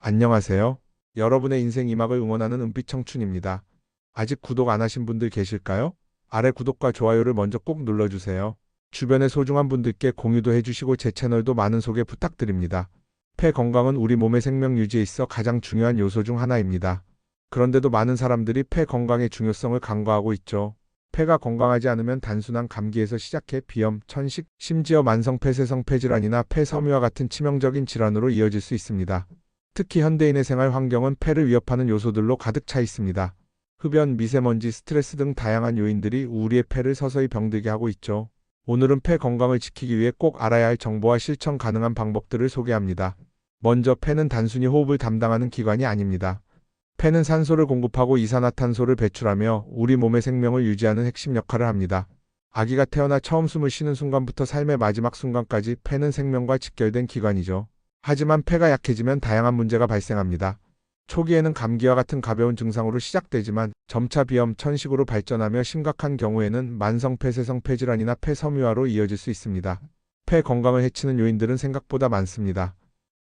안녕하세요. 여러분의 인생 이막을 응원하는 은빛 청춘입니다. 아직 구독 안 하신 분들 계실까요? 아래 구독과 좋아요를 먼저 꼭 눌러주세요. 주변의 소중한 분들께 공유도 해주시고 제 채널도 많은 소개 부탁드립니다. 폐 건강은 우리 몸의 생명 유지에 있어 가장 중요한 요소 중 하나입니다. 그런데도 많은 사람들이 폐 건강의 중요성을 간과하고 있죠. 폐가 건강하지 않으면 단순한 감기에서 시작해 비염, 천식, 심지어 만성 폐쇄성 폐질환이나 폐섬유와 같은 치명적인 질환으로 이어질 수 있습니다. 특히 현대인의 생활 환경은 폐를 위협하는 요소들로 가득 차 있습니다. 흡연, 미세먼지, 스트레스 등 다양한 요인들이 우리의 폐를 서서히 병들게 하고 있죠. 오늘은 폐 건강을 지키기 위해 꼭 알아야 할 정보와 실천 가능한 방법들을 소개합니다. 먼저 폐는 단순히 호흡을 담당하는 기관이 아닙니다. 폐는 산소를 공급하고 이산화탄소를 배출하며 우리 몸의 생명을 유지하는 핵심 역할을 합니다. 아기가 태어나 처음 숨을 쉬는 순간부터 삶의 마지막 순간까지 폐는 생명과 직결된 기관이죠. 하지만 폐가 약해지면 다양한 문제가 발생합니다. 초기에는 감기와 같은 가벼운 증상으로 시작되지만 점차 비염, 천식으로 발전하며 심각한 경우에는 만성 폐쇄성 폐질환이나 폐섬유화로 이어질 수 있습니다. 폐 건강을 해치는 요인들은 생각보다 많습니다.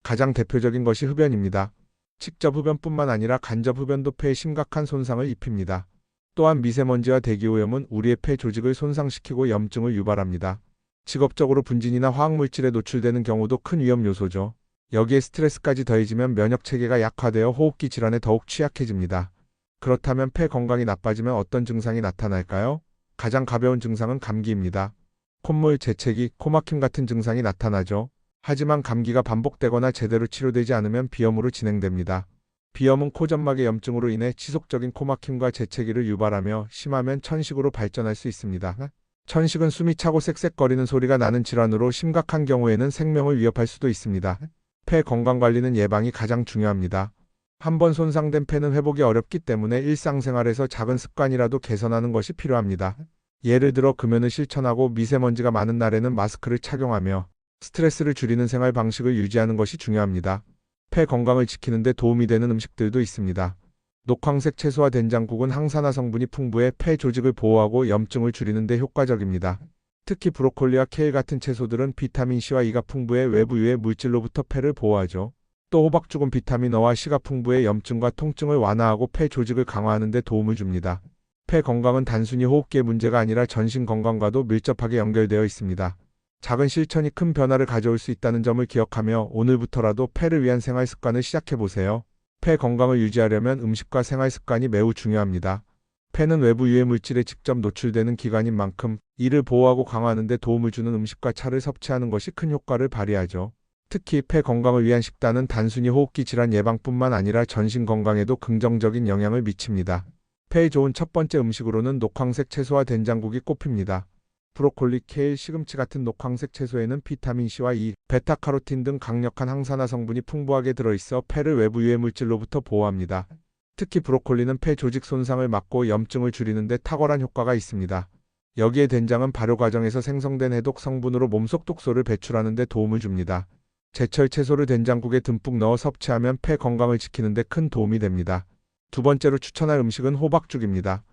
가장 대표적인 것이 흡연입니다. 직접 흡연뿐만 아니라 간접 흡연도 폐에 심각한 손상을 입힙니다. 또한 미세먼지와 대기오염은 우리의 폐 조직을 손상시키고 염증을 유발합니다. 직업적으로 분진이나 화학물질에 노출되는 경우도 큰 위험 요소죠. 여기에 스트레스까지 더해지면 면역체계가 약화되어 호흡기 질환에 더욱 취약해집니다. 그렇다면 폐 건강이 나빠지면 어떤 증상이 나타날까요? 가장 가벼운 증상은 감기입니다. 콧물, 재채기, 코막힘 같은 증상이 나타나죠. 하지만 감기가 반복되거나 제대로 치료되지 않으면 비염으로 진행됩니다. 비염은 코점막의 염증으로 인해 지속적인 코막힘과 재채기를 유발하며 심하면 천식으로 발전할 수 있습니다. 천식은 숨이 차고 쌕쌕거리는 소리가 나는 질환으로 심각한 경우에는 생명을 위협할 수도 있습니다. 폐 건강관리는 예방이 가장 중요합니다. 한번 손상된 폐는 회복이 어렵기 때문에 일상생활에서 작은 습관이라도 개선하는 것이 필요합니다. 예를 들어 금연을 실천하고 미세먼지가 많은 날에는 마스크를 착용하며 스트레스를 줄이는 생활 방식을 유지하는 것이 중요합니다. 폐 건강을 지키는 데 도움이 되는 음식들도 있습니다. 녹황색 채소와 된장국은 항산화 성분이 풍부해 폐 조직을 보호하고 염증을 줄이는 데 효과적입니다. 특히 브로콜리와 케일 같은 채소들은 비타민C와 E가 풍부해 외부 유해 물질로부터 폐를 보호하죠. 또 호박죽은 비타민 E와 C가 풍부해 염증과 통증을 완화하고 폐 조직을 강화하는 데 도움을 줍니다. 폐 건강은 단순히 호흡기의 문제가 아니라 전신 건강과도 밀접하게 연결되어 있습니다. 작은 실천이 큰 변화를 가져올 수 있다는 점을 기억하며 오늘부터라도 폐를 위한 생활 습관을 시작해보세요. 폐 건강을 유지하려면 음식과 생활 습관이 매우 중요합니다. 폐는 외부 유해 물질에 직접 노출되는 기관인 만큼 이를 보호하고 강화하는 데 도움을 주는 음식과 차를 섭취하는 것이 큰 효과를 발휘하죠. 특히 폐 건강을 위한 식단은 단순히 호흡기 질환 예방뿐만 아니라 전신 건강에도 긍정적인 영향을 미칩니다. 폐에 좋은 첫 번째 음식으로는 녹황색 채소와 된장국이 꼽힙니다. 브로콜리, 케일, 시금치 같은 녹황색 채소에는 비타민C와 E, 베타카로틴 등 강력한 항산화 성분이 풍부하게 들어있어 폐를 외부 유해 물질로부터 보호합니다. 특히 브로콜리는 폐 조직 손상을 막고 염증을 줄이는 데 탁월한 효과가 있습니다. 여기에 된장은 발효 과정에서 생성된 해독 성분으로 몸속 독소를 배출하는 데 도움을 줍니다. 제철 채소를 된장국에 듬뿍 넣어 섭취하면 폐 건강을 지키는 데 큰 도움이 됩니다. 두 번째로 추천할 음식은 호박죽입니다.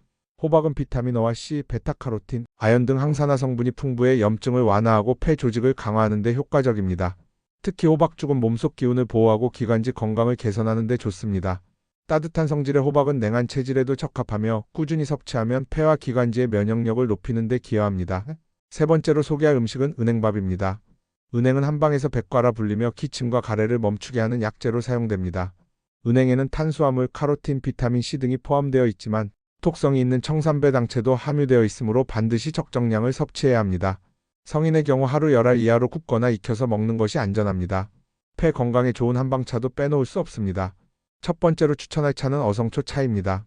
호박은 비타민 E와 C, 베타카로틴, 아연 등 항산화 성분이 풍부해 염증을 완화하고 폐 조직을 강화하는 데 효과적입니다. 특히 호박죽은 몸속 기운을 보호하고 기관지 건강을 개선하는 데 좋습니다. 따뜻한 성질의 호박은 냉한 체질에도 적합하며 꾸준히 섭취하면 폐와 기관지의 면역력을 높이는 데 기여합니다. 세 번째로 소개할 음식은 은행밥입니다. 은행은 한방에서 백과라 불리며 기침과 가래를 멈추게 하는 약재로 사용됩니다. 은행에는 탄수화물, 카로틴, 비타민C 등이 포함되어 있지만 독성이 있는 청산배당체도 함유되어 있으므로 반드시 적정량을 섭취해야 합니다. 성인의 경우 하루 열알 이하로 굽거나 익혀서 먹는 것이 안전합니다. 폐 건강에 좋은 한방차도 빼놓을 수 없습니다. 첫 번째로 추천할 차는 어성초 차입니다.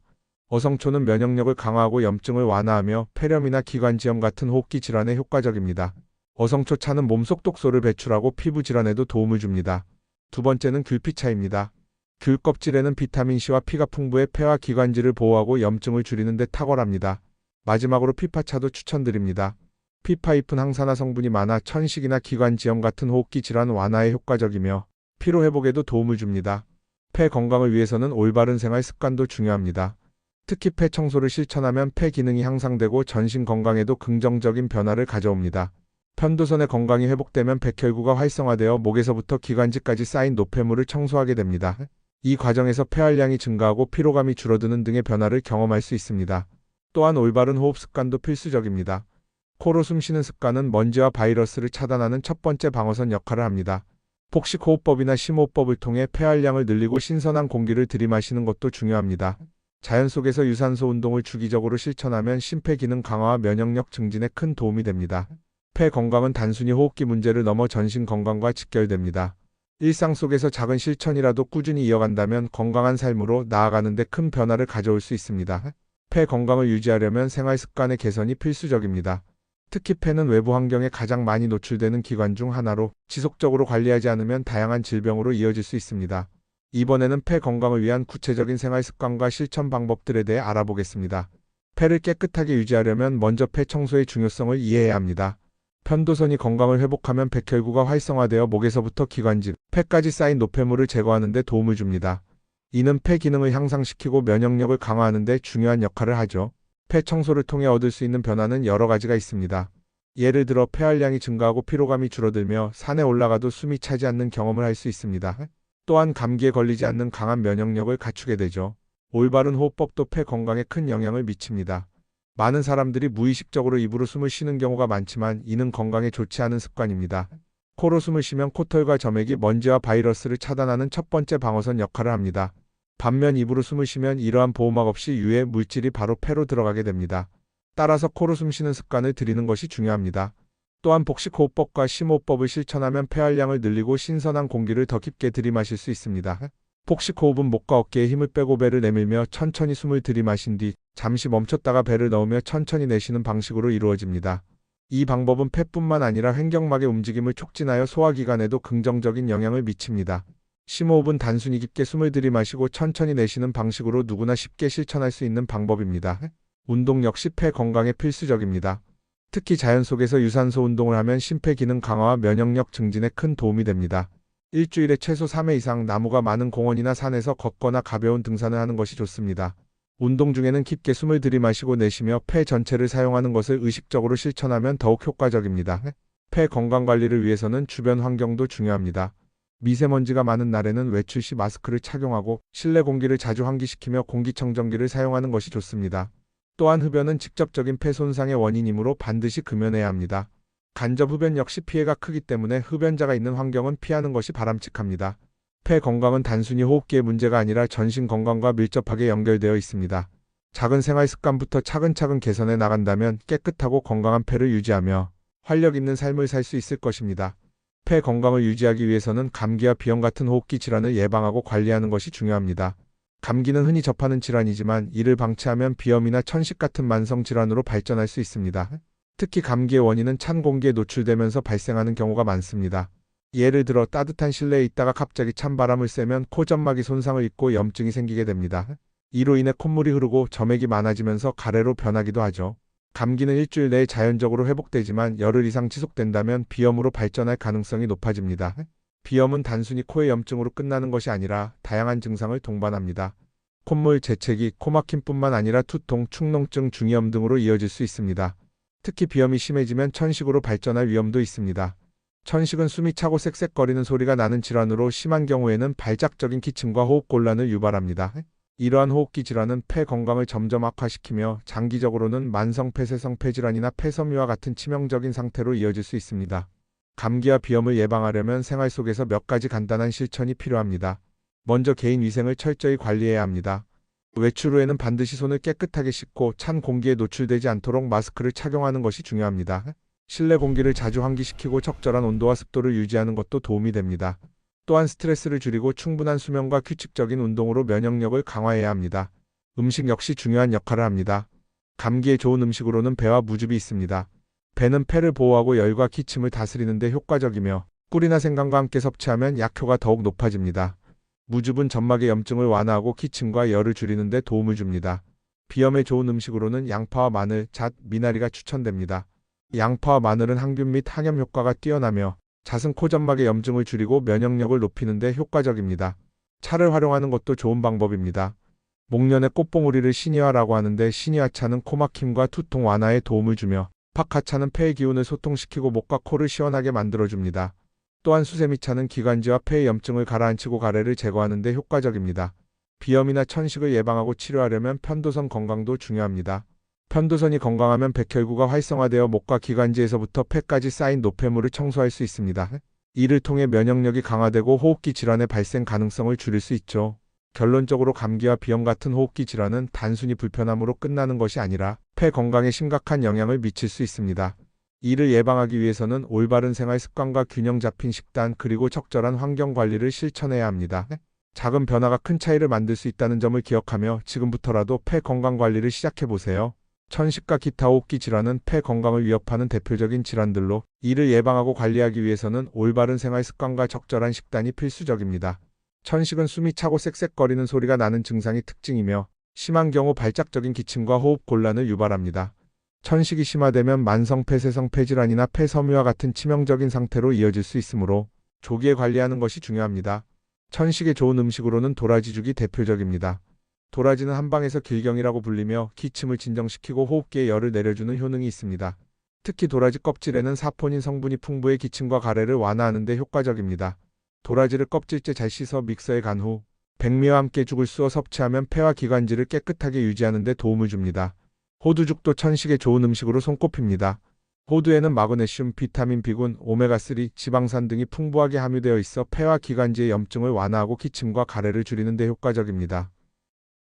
어성초는 면역력을 강화하고 염증을 완화하며 폐렴이나 기관지염 같은 호흡기 질환에 효과적입니다. 어성초 차는 몸속 독소를 배출하고 피부 질환에도 도움을 줍니다. 두 번째는 귤피차입니다. 귤 껍질에는 비타민C와 P가 풍부해 폐와 기관지를 보호하고 염증을 줄이는 데 탁월합니다. 마지막으로 피파차도 추천드립니다. 피파 잎은 항산화 성분이 많아 천식이나 기관지염 같은 호흡기 질환 완화에 효과적이며 피로 회복에도 도움을 줍니다. 폐 건강을 위해서는 올바른 생활 습관도 중요합니다. 특히 폐 청소를 실천하면 폐 기능이 향상되고 전신 건강에도 긍정적인 변화를 가져옵니다. 편도선의 건강이 회복되면 백혈구가 활성화되어 목에서부터 기관지까지 쌓인 노폐물을 청소하게 됩니다. 이 과정에서 폐활량이 증가하고 피로감이 줄어드는 등의 변화를 경험할 수 있습니다. 또한 올바른 호흡 습관도 필수적입니다. 코로 숨쉬는 습관은 먼지와 바이러스를 차단하는 첫 번째 방어선 역할을 합니다. 복식호흡법이나 심호흡법을 통해 폐활량을 늘리고 신선한 공기를 들이마시는 것도 중요합니다. 자연 속에서 유산소 운동을 주기적으로 실천하면 심폐기능 강화와 면역력 증진에 큰 도움이 됩니다. 폐 건강은 단순히 호흡기 문제를 넘어 전신 건강과 직결됩니다. 일상 속에서 작은 실천이라도 꾸준히 이어간다면 건강한 삶으로 나아가는 데 큰 변화를 가져올 수 있습니다. 폐 건강을 유지하려면 생활 습관의 개선이 필수적입니다. 특히 폐는 외부 환경에 가장 많이 노출되는 기관 중 하나로 지속적으로 관리하지 않으면 다양한 질병으로 이어질 수 있습니다. 이번에는 폐 건강을 위한 구체적인 생활 습관과 실천 방법들에 대해 알아보겠습니다. 폐를 깨끗하게 유지하려면 먼저 폐 청소의 중요성을 이해해야 합니다. 편도선이 건강을 회복하면 백혈구가 활성화되어 목에서부터 기관지, 폐까지 쌓인 노폐물을 제거하는 데 도움을 줍니다. 이는 폐 기능을 향상시키고 면역력을 강화하는 데 중요한 역할을 하죠. 폐 청소를 통해 얻을 수 있는 변화는 여러 가지가 있습니다. 예를 들어 폐활량이 증가하고 피로감이 줄어들며 산에 올라가도 숨이 차지 않는 경험을 할 수 있습니다. 또한 감기에 걸리지 않는 강한 면역력을 갖추게 되죠. 올바른 호흡법도 폐 건강에 큰 영향을 미칩니다. 많은 사람들이 무의식적으로 입으로 숨을 쉬는 경우가 많지만 이는 건강에 좋지 않은 습관입니다. 코로 숨을 쉬면 코털과 점액이 먼지와 바이러스를 차단하는 첫 번째 방어선 역할을 합니다. 반면 입으로 숨을 쉬면 이러한 보호막 없이 유해 물질이 바로 폐로 들어가게 됩니다. 따라서 코로 숨쉬는 습관을 들이는 것이 중요합니다. 또한 복식호흡법과 심호흡법을 실천하면 폐활량을 늘리고 신선한 공기를 더 깊게 들이마실 수 있습니다. 복식호흡은 목과 어깨에 힘을 빼고 배를 내밀며 천천히 숨을 들이마신 뒤 잠시 멈췄다가 배를 넣으며 천천히 내쉬는 방식으로 이루어집니다. 이 방법은 폐뿐만 아니라 횡격막의 움직임을 촉진하여 소화기관에도 긍정적인 영향을 미칩니다. 심호흡은 단순히 깊게 숨을 들이마시고 천천히 내쉬는 방식으로 누구나 쉽게 실천할 수 있는 방법입니다. 운동 역시 폐 건강에 필수적입니다. 특히 자연 속에서 유산소 운동을 하면 심폐기능 강화와 면역력 증진에 큰 도움이 됩니다. 일주일에 최소 3회 이상 나무가 많은 공원이나 산에서 걷거나 가벼운 등산을 하는 것이 좋습니다. 운동 중에는 깊게 숨을 들이마시고 내쉬며 폐 전체를 사용하는 것을 의식적으로 실천하면 더욱 효과적입니다. 폐 건강 관리를 위해서는 주변 환경도 중요합니다. 미세먼지가 많은 날에는 외출 시 마스크를 착용하고 실내 공기를 자주 환기시키며 공기청정기를 사용하는 것이 좋습니다. 또한 흡연은 직접적인 폐 손상의 원인이므로 반드시 금연해야 합니다. 간접 흡연 역시 피해가 크기 때문에 흡연자가 있는 환경은 피하는 것이 바람직합니다. 폐 건강은 단순히 호흡기의 문제가 아니라 전신 건강과 밀접하게 연결되어 있습니다. 작은 생활 습관부터 차근차근 개선해 나간다면 깨끗하고 건강한 폐를 유지하며 활력 있는 삶을 살 수 있을 것입니다. 폐 건강을 유지하기 위해서는 감기와 비염 같은 호흡기 질환을 예방하고 관리하는 것이 중요합니다. 감기는 흔히 접하는 질환이지만 이를 방치하면 비염이나 천식 같은 만성 질환으로 발전할 수 있습니다. 특히 감기의 원인은 찬 공기에 노출되면서 발생하는 경우가 많습니다. 예를 들어 따뜻한 실내에 있다가 갑자기 찬 바람을 쐬면 코점막이 손상을 입고 염증이 생기게 됩니다. 이로 인해 콧물이 흐르고 점액이 많아지면서 가래로 변하기도 하죠. 감기는 일주일 내에 자연적으로 회복되지만 열흘 이상 지속된다면 비염으로 발전할 가능성이 높아집니다. 비염은 단순히 코의 염증으로 끝나는 것이 아니라 다양한 증상을 동반합니다. 콧물, 재채기, 코막힘뿐만 아니라 투통, 축농증, 중이염 등으로 이어질 수 있습니다. 특히 비염이 심해지면 천식으로 발전할 위험도 있습니다. 천식은 숨이 차고 쌕쌕거리는 소리가 나는 질환으로 심한 경우에는 발작적인 기침과 호흡곤란을 유발합니다. 이러한 호흡기 질환은 폐 건강을 점점 악화시키며 장기적으로는 만성 폐쇄성 폐질환이나 폐섬유와 같은 치명적인 상태로 이어질 수 있습니다. 감기와 비염을 예방하려면 생활 속에서 몇 가지 간단한 실천이 필요합니다. 먼저 개인 위생을 철저히 관리해야 합니다. 외출 후에는 반드시 손을 깨끗하게 씻고 찬 공기에 노출되지 않도록 마스크를 착용하는 것이 중요합니다. 실내 공기를 자주 환기시키고 적절한 온도와 습도를 유지하는 것도 도움이 됩니다. 또한 스트레스를 줄이고 충분한 수면과 규칙적인 운동으로 면역력을 강화해야 합니다. 음식 역시 중요한 역할을 합니다. 감기에 좋은 음식으로는 배와 무즙이 있습니다. 배는 폐를 보호하고 열과 기침을 다스리는 데 효과적이며 꿀이나 생강과 함께 섭취하면 약효가 더욱 높아집니다. 무즙은 점막의 염증을 완화하고 기침과 열을 줄이는 데 도움을 줍니다. 비염에 좋은 음식으로는 양파와 마늘, 잣, 미나리가 추천됩니다. 양파와 마늘은 항균 및 항염 효과가 뛰어나며 잣은 코점막의 염증을 줄이고 면역력을 높이는 데 효과적입니다. 차를 활용하는 것도 좋은 방법입니다. 목련의 꽃봉우리를 신이화라고 하는데 신이화차는 코막힘과 투통 완화에 도움을 주며 박하차는 폐의 기운을 소통시키고 목과 코를 시원하게 만들어줍니다. 또한 수세미 차는 기관지와 폐의 염증을 가라앉히고 가래를 제거하는 데 효과적입니다. 비염이나 천식을 예방하고 치료하려면 편도선 건강도 중요합니다. 편도선이 건강하면 백혈구가 활성화되어 목과 기관지에서부터 폐까지 쌓인 노폐물을 청소할 수 있습니다. 이를 통해 면역력이 강화되고 호흡기 질환의 발생 가능성을 줄일 수 있죠. 결론적으로 감기와 비염 같은 호흡기 질환은 단순히 불편함으로 끝나는 것이 아니라 폐 건강에 심각한 영향을 미칠 수 있습니다. 이를 예방하기 위해서는 올바른 생활 습관과 균형 잡힌 식단 그리고 적절한 환경 관리를 실천해야 합니다. 작은 변화가 큰 차이를 만들 수 있다는 점을 기억하며 지금부터라도 폐 건강 관리를 시작해 보세요. 천식과 기타 호흡기 질환은 폐 건강을 위협하는 대표적인 질환들로 이를 예방하고 관리하기 위해서는 올바른 생활 습관과 적절한 식단이 필수적입니다. 천식은 숨이 차고 쌕쌕거리는 소리가 나는 증상이 특징이며 심한 경우 발작적인 기침과 호흡 곤란을 유발합니다. 천식이 심화되면 만성 폐쇄성 폐질환이나 폐섬유와 같은 치명적인 상태로 이어질 수 있으므로 조기에 관리하는 것이 중요합니다. 천식에 좋은 음식으로는 도라지죽이 대표적입니다. 도라지는 한방에서 길경이라고 불리며 기침을 진정시키고 호흡기에 열을 내려주는 효능이 있습니다. 특히 도라지 껍질에는 사포닌 성분이 풍부해 기침과 가래를 완화하는 데 효과적입니다. 도라지를 껍질째 잘 씻어 믹서에 간 후 백미와 함께 죽을 쑤어 섭취하면 폐와 기관지를 깨끗하게 유지하는 데 도움을 줍니다. 호두죽도 천식에 좋은 음식으로 손꼽힙니다. 호두에는 마그네슘, 비타민 B군, 오메가3, 지방산 등이 풍부하게 함유되어 있어 폐와 기관지의 염증을 완화하고 기침과 가래를 줄이는 데 효과적입니다.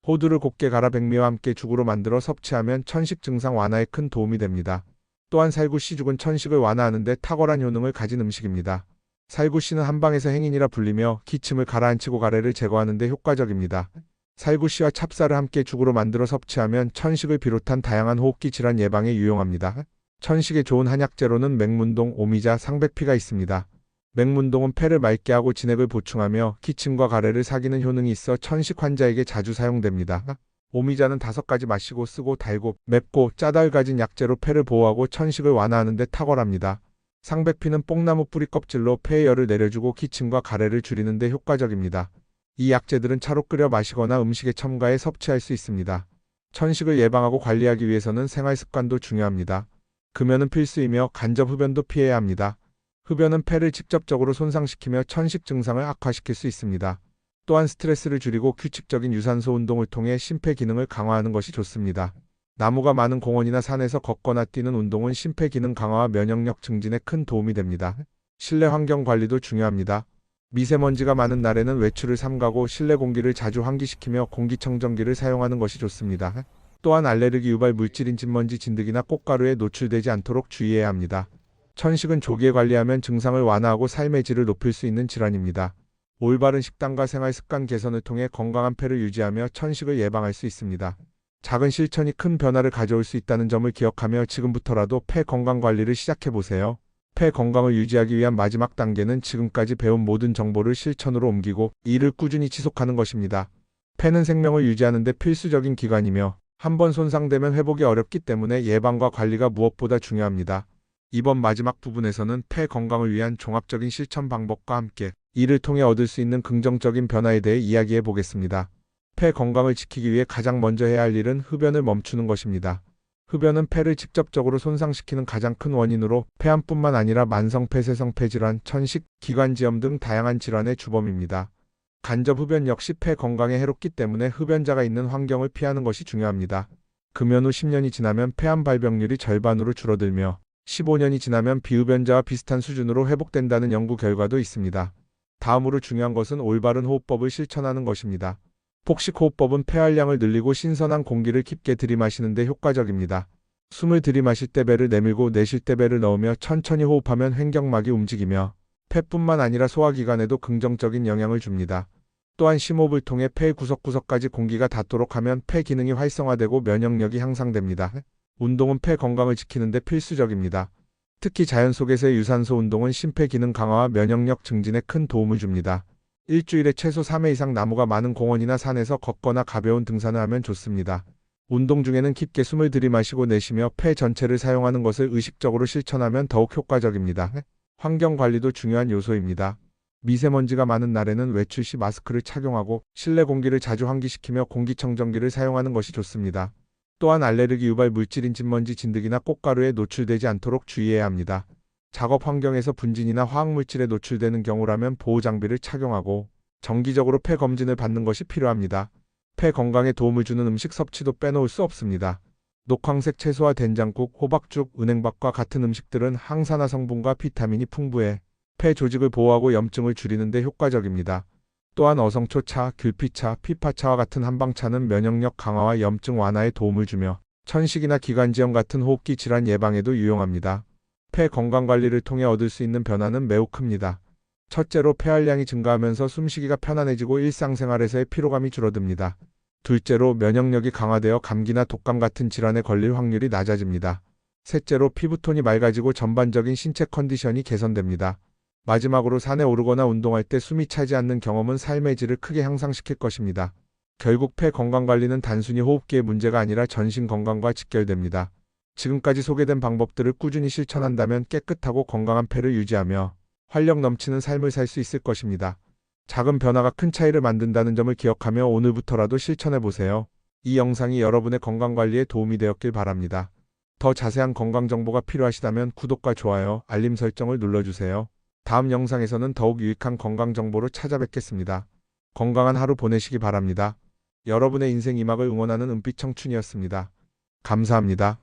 호두를 곱게 갈아 백미와 함께 죽으로 만들어 섭취하면 천식 증상 완화에 큰 도움이 됩니다. 또한 살구씨죽은 천식을 완화하는 데 탁월한 효능을 가진 음식입니다. 살구씨는 한방에서 행인이라 불리며 기침을 가라앉히고 가래를 제거하는 데 효과적입니다. 살구씨와 찹쌀을 함께 죽으로 만들어 섭취하면 천식을 비롯한 다양한 호흡기 질환 예방에 유용합니다. 천식에 좋은 한약재로는 맹문동, 오미자, 상백피가 있습니다. 맹문동은 폐를 맑게 하고 진액을 보충하며 기침과 가래를 사귀는 효능이 있어 천식 환자에게 자주 사용됩니다. 오미자는 5가지 마시고 쓰고 달고 맵고 짜다를 가진 약재로 폐를 보호하고 천식을 완화하는 데 탁월합니다. 상백피는 뽕나무 뿌리 껍질로 폐의 열을 내려주고 기침과 가래를 줄이는 데 효과적입니다. 이 약재들은 차로 끓여 마시거나 음식에 첨가해 섭취할 수 있습니다. 천식을 예방하고 관리하기 위해서는 생활 습관도 중요합니다. 금연은 필수이며 간접 흡연도 피해야 합니다. 흡연은 폐를 직접적으로 손상시키며 천식 증상을 악화시킬 수 있습니다. 또한 스트레스를 줄이고 규칙적인 유산소 운동을 통해 심폐 기능을 강화하는 것이 좋습니다. 나무가 많은 공원이나 산에서 걷거나 뛰는 운동은 심폐 기능 강화와 면역력 증진에 큰 도움이 됩니다. 실내 환경 관리도 중요합니다. 미세먼지가 많은 날에는 외출을 삼가고 실내 공기를 자주 환기시키며 공기청정기를 사용하는 것이 좋습니다. 또한 알레르기 유발 물질인 진먼지, 진드기나 꽃가루에 노출되지 않도록 주의해야 합니다. 천식은 조기에 관리하면 증상을 완화하고 삶의 질을 높일 수 있는 질환입니다. 올바른 식단과 생활 습관 개선을 통해 건강한 폐를 유지하며 천식을 예방할 수 있습니다. 작은 실천이 큰 변화를 가져올 수 있다는 점을 기억하며 지금부터라도 폐 건강 관리를 시작해보세요. 폐 건강을 유지하기 위한 마지막 단계는 지금까지 배운 모든 정보를 실천으로 옮기고 이를 꾸준히 지속하는 것입니다. 폐는 생명을 유지하는 데 필수적인 기관이며 한번 손상되면 회복이 어렵기 때문에 예방과 관리가 무엇보다 중요합니다. 이번 마지막 부분에서는 폐 건강을 위한 종합적인 실천 방법과 함께 이를 통해 얻을 수 있는 긍정적인 변화에 대해 이야기해 보겠습니다. 폐 건강을 지키기 위해 가장 먼저 해야 할 일은 흡연을 멈추는 것입니다. 흡연은 폐를 직접적으로 손상시키는 가장 큰 원인으로 폐암뿐만 아니라 만성 폐쇄성 폐질환, 천식, 기관지염 등 다양한 질환의 주범입니다. 간접 흡연 역시 폐 건강에 해롭기 때문에 흡연자가 있는 환경을 피하는 것이 중요합니다. 금연 후 10년이 지나면 폐암 발병률이 절반으로 줄어들며 15년이 지나면 비흡연자와 비슷한 수준으로 회복된다는 연구 결과도 있습니다. 다음으로 중요한 것은 올바른 호흡법을 실천하는 것입니다. 폭식호흡법은 폐활량을 늘리고 신선한 공기를 깊게 들이마시는 데 효과적입니다. 숨을 들이마실 때 배를 내밀고 내쉴 때 배를 넣으며 천천히 호흡하면 횡격막이 움직이며 폐뿐만 아니라 소화기관에도 긍정적인 영향을 줍니다. 또한 심호흡을 통해 폐의 구석구석까지 공기가 닿도록 하면 폐 기능이 활성화되고 면역력이 향상됩니다. 운동은 폐 건강을 지키는 데 필수적입니다. 특히 자연 속에서의 유산소 운동은 심폐 기능 강화와 면역력 증진에 큰 도움을 줍니다. 일주일에 최소 3회 이상 나무가 많은 공원이나 산에서 걷거나 가벼운 등산을 하면 좋습니다. 운동 중에는 깊게 숨을 들이마시고 내쉬며 폐 전체를 사용하는 것을 의식적으로 실천하면 더욱 효과적입니다. 환경 관리도 중요한 요소입니다. 미세먼지가 많은 날에는 외출 시 마스크를 착용하고 실내 공기를 자주 환기시키며 공기청정기를 사용하는 것이 좋습니다. 또한 알레르기 유발 물질인 진먼지, 진드기나 꽃가루에 노출되지 않도록 주의해야 합니다. 작업 환경에서 분진이나 화학물질에 노출되는 경우라면 보호 장비를 착용하고 정기적으로 폐 검진을 받는 것이 필요합니다. 폐 건강에 도움을 주는 음식 섭취도 빼놓을 수 없습니다. 녹황색 채소와 된장국, 호박죽, 은행밥과 같은 음식들은 항산화 성분과 비타민이 풍부해 폐 조직을 보호하고 염증을 줄이는 데 효과적입니다. 또한 어성초차, 귤피차, 피파차와 같은 한방차는 면역력 강화와 염증 완화에 도움을 주며 천식이나 기관지염 같은 호흡기 질환 예방에도 유용합니다. 폐 건강 관리를 통해 얻을 수 있는 변화는 매우 큽니다. 첫째로 폐활량이 증가하면서 숨쉬기가 편안해지고 일상생활에서의 피로감이 줄어듭니다. 둘째로 면역력이 강화되어 감기나 독감 같은 질환에 걸릴 확률이 낮아집니다. 셋째로 피부톤이 맑아지고 전반적인 신체 컨디션이 개선됩니다. 마지막으로 산에 오르거나 운동할 때 숨이 차지 않는 경험은 삶의 질을 크게 향상시킬 것입니다. 결국 폐 건강 관리는 단순히 호흡기의 문제가 아니라 전신 건강과 직결됩니다. 지금까지 소개된 방법들을 꾸준히 실천한다면 깨끗하고 건강한 폐를 유지하며 활력 넘치는 삶을 살 수 있을 것입니다. 작은 변화가 큰 차이를 만든다는 점을 기억하며 오늘부터라도 실천해보세요. 이 영상이 여러분의 건강관리에 도움이 되었길 바랍니다. 더 자세한 건강 정보가 필요하시다면 구독과 좋아요, 알림 설정을 눌러주세요. 다음 영상에서는 더욱 유익한 건강 정보로 찾아뵙겠습니다. 건강한 하루 보내시기 바랍니다. 여러분의 인생 이막을 응원하는 은빛 청춘이었습니다. 감사합니다.